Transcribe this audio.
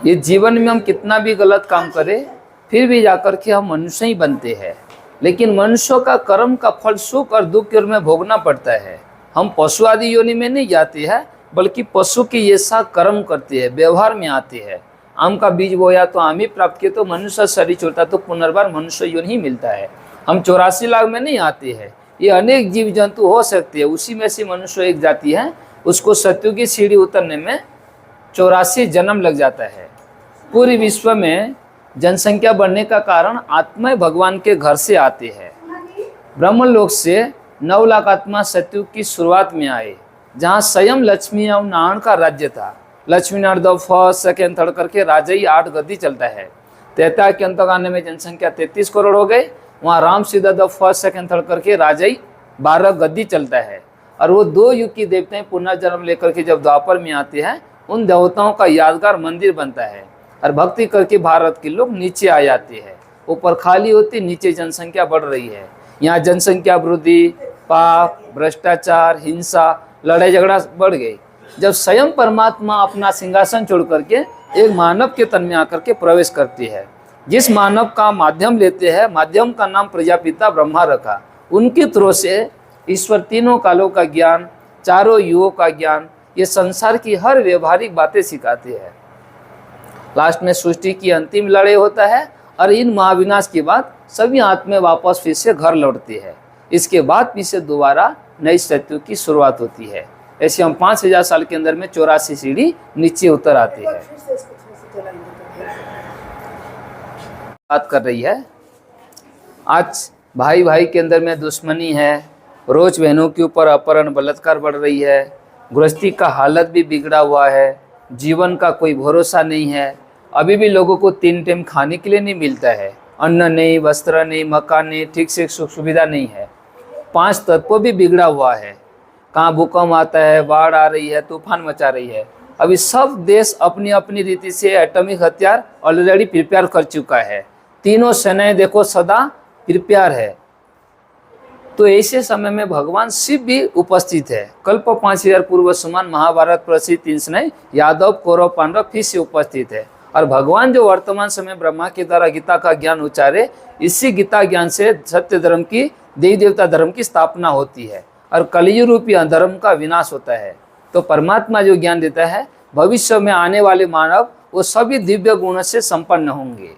ये जीवन में हम कितना भी गलत काम करें फिर भी जाकर के हम मनुष्य ही बनते हैं, लेकिन मनुष्यों का कर्म का फल सुख और दुख के रूप में भोगना पड़ता है। हम पशु आदि योनि में नहीं जाते हैं, बल्कि पशु की ऐसा कर्म करते हैं, व्यवहार में आते हैं। आम का बीज बोया तो आम ही प्राप्त किए, तो मनुष्य शरीर छोड़ता तो पुनर्बार मनुष्य योनि ही मिलता है। हम 84 लाख में नहीं आते हैं, ये अनेक जीव जंतु हो सकते हैं, उसी में से मनुष्य एक जाति है, उसको सत्यु की सीढ़ी उतरने में 84 जन्म लग जाता है। पूरे विश्व में जनसंख्या बढ़ने का कारण आत्मा भगवान के घर से आते हैं। ब्रह्मलोक से 9 लाख आत्मा सतयुग की शुरुआत में आए, जहाँ स्वयं लक्ष्मी और नारायण का राज्य था। लक्ष्मी नारायण दो फर्स्ट सेकेंड थर्ड करके राजा ही 8 गद्दी चलता है। त्रेता के अंत आने में जनसंख्या 33 करोड़ हो गए, वहाँ राम सीधा दो फर्स्ट सेकेंड थर्ड करके राजा ही 12 गद्दी चलता है। और वो 2 युग की देवताएं पुनर्जन्म लेकर के जब द्वापर में आते हैं, उन देवताओं का यादगार मंदिर बनता है और भक्ति करके भारत के लोग नीचे आ जाते हैं। ऊपर खाली होती, नीचे जनसंख्या बढ़ रही है। यहाँ जनसंख्या वृद्धि, पाप, भ्रष्टाचार, हिंसा, लड़ाई झगड़ा बढ़ गई। जब स्वयं परमात्मा अपना सिंहासन छोड़ करके एक मानव के तन में आकर के प्रवेश करती है, जिस मानव का माध्यम लेते हैं, माध्यम का नाम प्रजापिता ब्रह्मा रखा। उनके थ्रू से ईश्वर तीनों कालों का ज्ञान, चारों युगों का ज्ञान, ये संसार की हर व्यवहारिक बातें सिखाते हैं। लास्ट में सृष्टि की अंतिम लड़ाई होता है और इन महाविनाश के बाद सभी आत्मा वापस फिर से घर लौटते हैं। इसके बाद फिर से दोबारा नई सतयुग की शुरुआत होती है। ऐसे हम 5000 साल के अंदर में 84 सीढ़ी नीचे उतर आते हैं। बात कर रही है, आज भाई भाई के अंदर में दुश्मनी है, रोज बहनों के ऊपर अपहरण बलात्कार बढ़ रही है, गृहस्थी का हालत भी बिगड़ा हुआ है, जीवन का कोई भरोसा नहीं है। अभी भी लोगों को 3 टाइम खाने के लिए नहीं मिलता है, अन्न नहीं, वस्त्र नहीं, मकान नहीं, ठीक से सुख सुविधा नहीं है। 5 तत्व भी बिगड़ा हुआ है। कहाँ भूकंप आता है, बाढ़ आ रही है, तूफान मचा रही है। अभी सब देश अपनी अपनी रीति से एटॉमिक हथियार ऑलरेडी प्रिपेयर कर चुका है। तीनों सेनाएं देखो सदा प्रिपेयर है। तो ऐसे समय में भगवान शिव भी उपस्थित है। कल्प 5000 पूर्व समान महाभारत प्रसिद्ध 3 सेनाएं यादव, कौरव, पांडव फिर से उपस्थित है। और भगवान जो वर्तमान समय ब्रह्मा के द्वारा गीता का ज्ञान उच्चारे, इसी गीता ज्ञान से सत्य धर्म की, देवी देवता धर्म की स्थापना होती है और कलियुग रूपी अधर्म का विनाश होता है। तो परमात्मा जो ज्ञान देता है, भविष्य में आने वाले मानव वो सभी दिव्य गुणों से संपन्न होंगे।